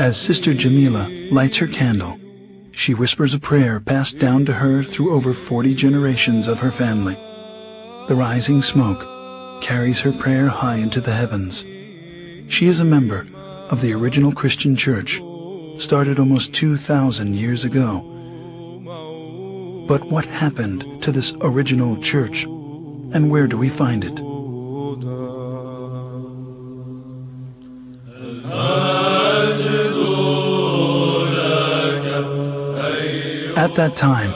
As Sister Jamila lights her candle, she whispers a prayer passed down to her through over 40 generations of her family. The rising smoke carries her prayer high into the heavens. She is a member of the original Christian church, started almost 2,000 years ago. But what happened to this original church, and where do we find it? At that time,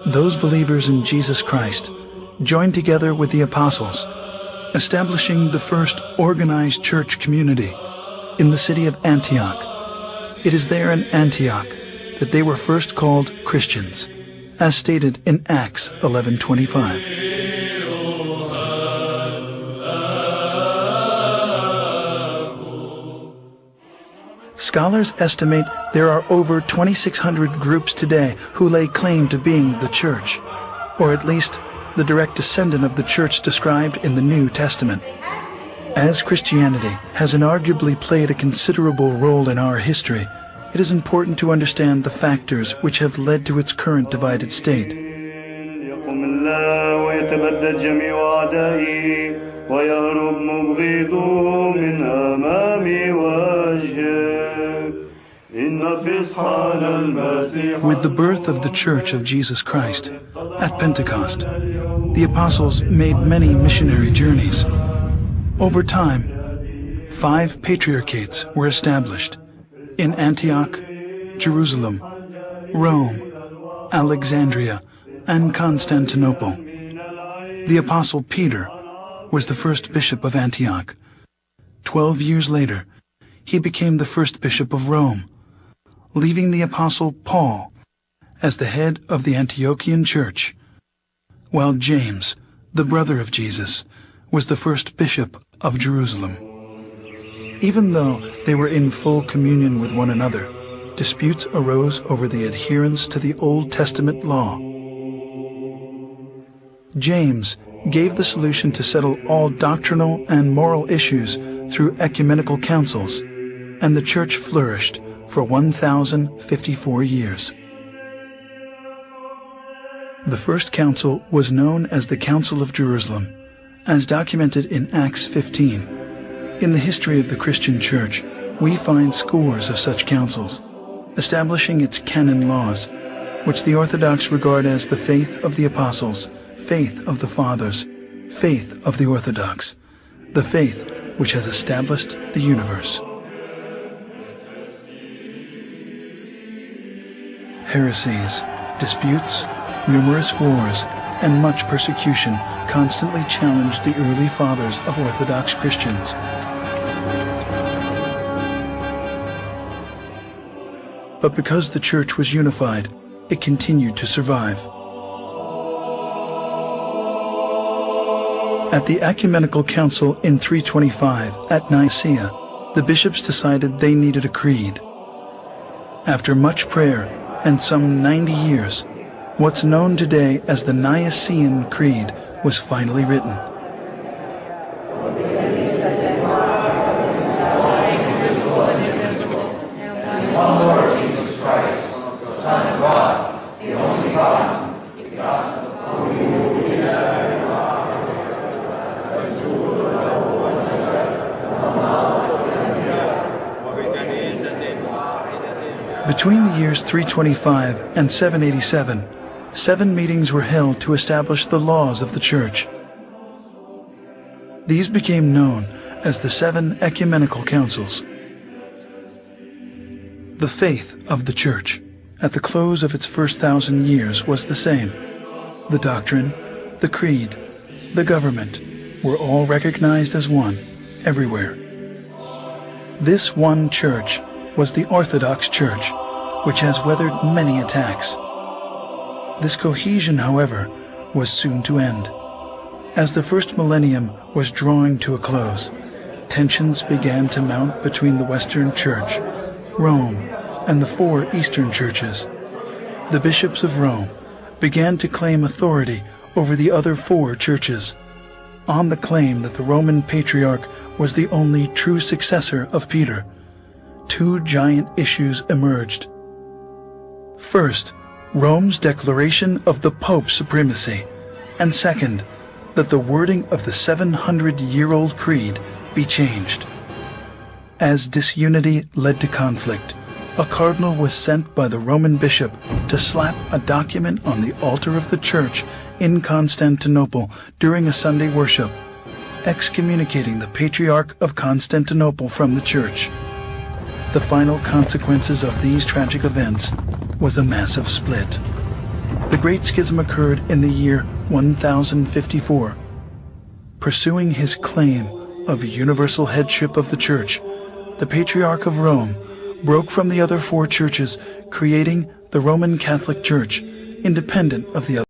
those believers in Jesus Christ joined together with the apostles, establishing the first organized church community in the city of Antioch. It is there in Antioch that they were first called Christians, as stated in Acts 11:25. Scholars estimate there are over 2,600 groups today who lay claim to being the church, or at least the direct descendant of the church described in the New Testament. As Christianity has inarguably played a considerable role in our history, it is important to understand the factors which have led to its current divided state. With the birth of the Church of Jesus Christ at Pentecost, the apostles made many missionary journeys. Over time, 5 patriarchates were established in Antioch, Jerusalem, Rome, Alexandria, and Constantinople. The apostle Peter was the first bishop of Antioch. 12 years later, he became the first bishop of Rome, leaving the apostle Paul as the head of the Antiochian church, while James, the brother of Jesus, was the first bishop of Jerusalem. Even though they were in full communion with one another, disputes arose over the adherence to the Old Testament law. James gave the solution to settle all doctrinal and moral issues through ecumenical councils, and the church flourished for 1,054 years. The first council was known as the Council of Jerusalem, as documented in Acts 15. In the history of the Christian Church, we find scores of such councils, establishing its canon laws, which the Orthodox regard as the faith of the apostles, faith of the fathers, faith of the Orthodox, the faith which has established the universe. Heresies, disputes, numerous wars, and much persecution constantly challenged the early fathers of Orthodox Christians. But because the church was unified, it continued to survive. At the Ecumenical Council in 325 at Nicaea, the bishops decided they needed a creed. After much prayer and some 90 years, what's known today as the Nicene Creed was finally written. Between the years 325 and 787, 7 meetings were held to establish the laws of the Church. These became known as the 7 Ecumenical Councils. The faith of the Church at the close of its first 1,000 years was the same. The doctrine, the creed, the government were all recognized as one everywhere. This one church was the Orthodox Church, which has weathered many attacks. This cohesion, however, was soon to end. As the first millennium was drawing to a close, tensions began to mount between the Western Church, Rome, and the 4 Eastern churches. the bishops of Rome began to claim authority over the other 4 churches, on the claim that the Roman Patriarch was the only true successor of Peter. 2 giant issues emerged. First, Rome's declaration of the Pope's supremacy, and second, that the wording of the 700-year-old creed be changed. As disunity led to conflict, a cardinal was sent by the Roman bishop to slap a document on the altar of the church in Constantinople during a Sunday worship, excommunicating the Patriarch of Constantinople from the church. The final consequences of these tragic events was a massive split. The Great Schism occurred in the year 1054. Pursuing his claim of universal headship of the Church, the Patriarch of Rome broke from the other 4 churches, creating the Roman Catholic Church, independent of the other.